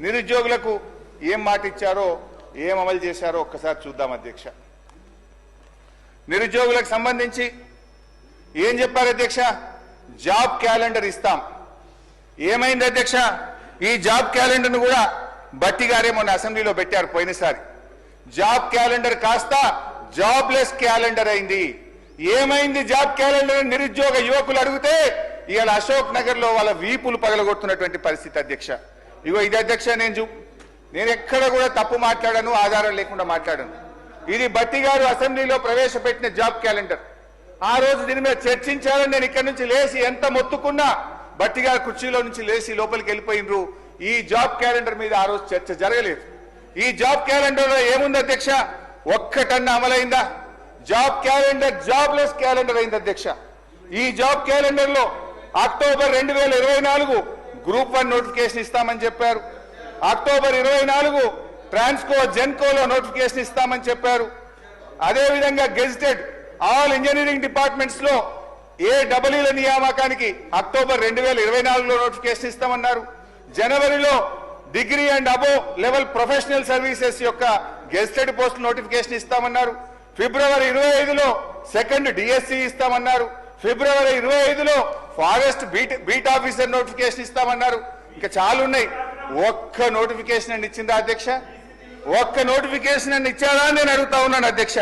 నిరుద్యోగులకు ఏం మాట ఇచ్చారో ఏం అమలు చేశారో ఒక్కసారి చూద్దాం అధ్యక్ష. నిరుద్యోగులకు సంబంధించి ఏం చెప్పారు అధ్యక్ష? జాబ్ క్యాలెండర్ ఇస్తాం. ఏమైంది అధ్యక్ష? ఈ జాబ్ క్యాలెండర్ను కూడా బట్టి గారే మొన్న అసెంబ్లీలో పెట్టారు పోయినసారి. జాబ్ క్యాలెండర్ కాస్త జాబ్లెస్ క్యాలెండర్ అయింది. ఏమైంది జాబ్ క్యాలెండర్? నిరుద్యోగ యువకులు అడిగితే ఇవాళ అశోక్ నగర్ లో వాళ్ళ వీపులు పగలగొడుతున్నటువంటి పరిస్థితి అధ్యక్ష. ఇగో ఇది అధ్యక్ష, నేను ఎక్కడ కూడా తప్పు మాట్లాడాను, ఆధారం లేకుండా మాట్లాడాను. ఇది బట్టి గారు అసెంబ్లీలో ప్రవేశపెట్టిన జాబ్ క్యాలెండర్. ఆ రోజు దీని మీద చర్చించాలని నేను ఇక్కడి నుంచి లేచి ఎంత మొత్తుకున్నా బట్టి గారు కుర్చీలో నుంచి లేచి లోపలికి వెళ్ళిపోయినరు. ఈ జాబ్ క్యాలెండర్ మీద ఆ రోజు చర్చ జరగలేదు. ఈ జాబ్ క్యాలెండర్ లో ఏముంది అధ్యక్ష? ఒక్కటన్నా అమలైందా? జాబ్ క్యాలెండర్ జాబ్లెస్ క్యాలెండర్ అయింది అధ్యక్ష. ఈ జాబ్ క్యాలెండర్ లో అక్టోబర్ 2024 గ్రూప్ 1 నోటిఫికేషన్ ఇస్తామని చెప్పారు. అక్టోబర్ 24 ట్రాన్స్కో జెన్కోలో నోటిఫికేషన్ ఇస్తామని చెప్పారు. అదేవిధంగా గెజిటెడ్ ఆల్ ఇంజనీరింగ్ డిపార్ట్మెంట్స్ లో AEEల నియామకానికి అక్టోబర్ 2024లో నోటిఫికేషన్ ఇస్తామన్నారు. జనవరిలో degree and above level professional services యొక్క గెజిటెడ్ పోస్ట్ నోటిఫికేషన్ ఇస్తామన్నారు. ఫిబ్రవరి 25లో సెకండ్ DSC ఇస్తామన్నారు. ఫిబ్రవరి 25లో ఫారెస్ట్ బీట్ ఆఫీసర్ నోటిఫికేషన్ ఇస్తామన్నారు. ఇంకా చాలా ఉన్నాయి. ఒక్క నోటిఫికేషన్ అని ఇచ్చిందా అధ్యక్ష? ఒక్క నోటిఫికేషన్ అని ఇచ్చారా అని నేను అడుగుతా ఉన్నాను అధ్యక్ష.